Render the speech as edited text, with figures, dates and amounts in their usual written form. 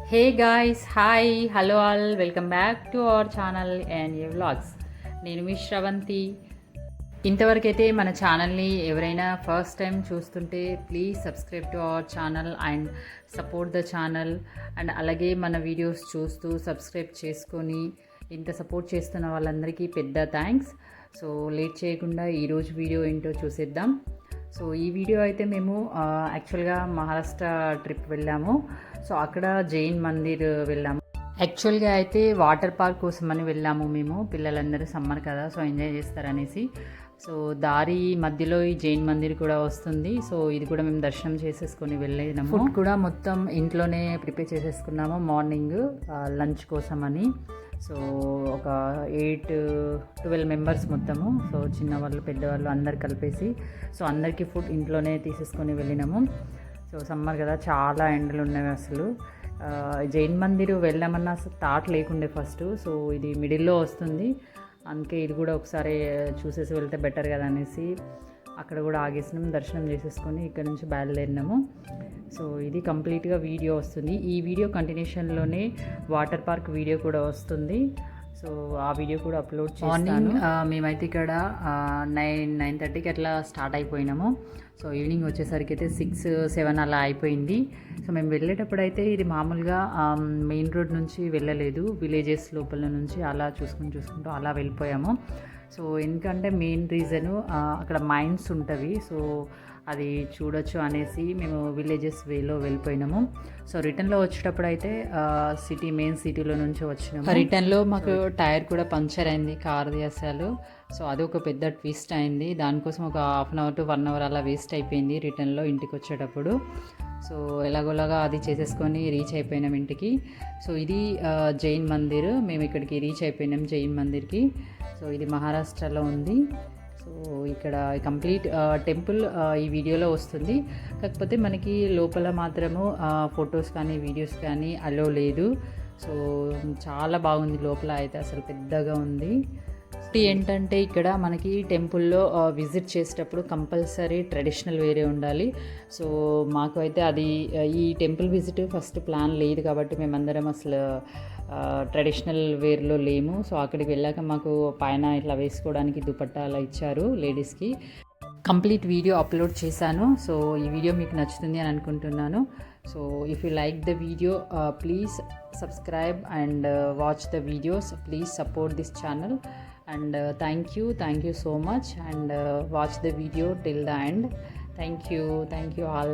Hey guys, hi, hello all, welcome back to our channel and A vlogs. నేను మీ శ్రవంతి. ఇంతవరకైతే మన ఛానల్ని ఎవరైనా first time చూస్తుంటే please subscribe to our channel and support the channel. And అలాగే మన videos చూస్తూ subscribe చేసుకొని ఇంత సపోర్ట్ చేస్తున్న వాళ్ళందరికీ పెద్ద థ్యాంక్స్. సో లేట్ చేయకుండా ఈరోజు వీడియో ఏంటో చూసేద్దాం. సో ఈ వీడియో అయితే మేము యాక్చువల్గా మహారాష్ట్ర ట్రిప్ వెళ్ళాము. సో అక్కడ జైన్ మందిర్ వెళ్ళాము. యాక్చువల్గా అయితే వాటర్ పార్క్ కోసం అని వెళ్ళాము మేము. పిల్లలందరూ సమ్మర్ కదా, సో ఎంజాయ్ చేస్తారనేసి. సో దారి మధ్యలో ఈ జైన్ మందిర్ కూడా వస్తుంది. సో ఇది కూడా మేము దర్శనం చేసేసుకొని వెళ్ళేనాము. ఫుడ్ కూడా మొత్తం ఇంట్లోనే ప్రిపేర్ చేసేసుకున్నాము మార్నింగ్ లంచ్ కోసం అని. సో ఒక 8-12 మెంబర్స్ మొత్తము. సో చిన్నవాళ్ళు పెద్దవాళ్ళు అందరు కలిపేసి సో అందరికీ ఫుడ్ ఇంట్లోనే తీసేసుకొని వెళ్ళినాము. సో సమ్మర్ కదా, చాలా ఎండలు ఉన్నాయి అసలు. జైన్ మందిర్ వెళ్ళామన్నా అసలు థాట్ లేకుండే ఫస్ట్. సో ఇది మిడిల్లో వస్తుంది, అందుకే ఇది కూడా ఒకసారి చూసేసి వెళ్తే బెటర్ కదా అనేసి అక్కడ కూడా ఆగేసినాం, దర్శనం చేసేసుకొని ఇక్కడ నుంచి బయలుదేరినాము. సో ఇది కంప్లీట్గా వీడియో వస్తుంది. ఈ వీడియో కంటిన్యూషన్లోనే వాటర్ పార్క్ వీడియో కూడా వస్తుంది. సో ఆ వీడియో కూడా అప్లోడ్ చేస్తాను. మేమైతే ఇక్కడ 9-9:30కి అట్లా స్టార్ట్ అయిపోయినాము. సో ఈవినింగ్ వచ్చేసరికి అయితే 6-7 అలా అయిపోయింది. సో మేము వెళ్ళేటప్పుడు అయితే ఇది మామూలుగా మెయిన్ రోడ్ నుంచి వెళ్ళలేదు, విలేజెస్ లోపల నుంచి అలా చూసుకుంటూ అలా వెళ్ళిపోయాము. సో ఎందుకంటే మెయిన్ రీజను అక్కడ మైన్స్ ఉంటవి, సో అది చూడొచ్చు అనేసి మేము విలేజెస్ వేలో వెళ్ళిపోయినాము. సో రిటర్న్లో వచ్చేటప్పుడు అయితే మెయిన్ సిటీలో నుంచి వచ్చినాము. రిటర్న్లో మాకు టైర్ కూడా పంక్చర్ అయింది కార్ది అసలు. సో అది ఒక పెద్ద ట్విస్ట్ అయింది. దానికోసం ఒక 1/2 అవర్ to 1 అవర్ అలా వేస్ట్ అయిపోయింది రిటర్న్లో ఇంటికి వచ్చేటప్పుడు. సో ఎలాగోలాగా అది చేసేసుకొని రీచ్ అయిపోయినాం ఇంటికి. సో ఇది జైన్ మందిర్. మేము ఇక్కడికి రీచ్ అయిపోయినాం జైన్ మందిర్కి. సో ఇది మహారాష్ట్రలో ఉంది. సో ఇక్కడ కంప్లీట్ టెంపుల్ ఈ వీడియోలో వస్తుంది. కాకపోతే మనకి లోపల మాత్రము ఫొటోస్ కానీ వీడియోస్ కానీ అలో లేదు. సో చాలా బాగుంది లోపల అయితే, అసలు పెద్దగా ఉంది. ఏంటంటే ఇక్కడ మనకి టెంపుల్లో విజిట్ చేసేటప్పుడు కంపల్సరీ ట్రెడిషనల్ వేరే ఉండాలి. సో మాకు అయితే అది ఈ టెంపుల్ విజిట్ ఫస్ట్ ప్లాన్ లేదు కాబట్టి మేమందరం అసలు ట్రెడిషనల్ వేర్లో లేము. సో అక్కడికి వెళ్ళాక మాకు పైన ఇట్లా వేసుకోవడానికి దుపట్టా అలా ఇచ్చారు లేడీస్కి. కంప్లీట్ వీడియో అప్లోడ్ చేశాను. సో ఈ వీడియో మీకు నచ్చుతుంది అని అనుకుంటున్నాను. So if you like the video please subscribe and watch the videos. Please support this channel and thank you so much and watch the video till the end. Thank you all.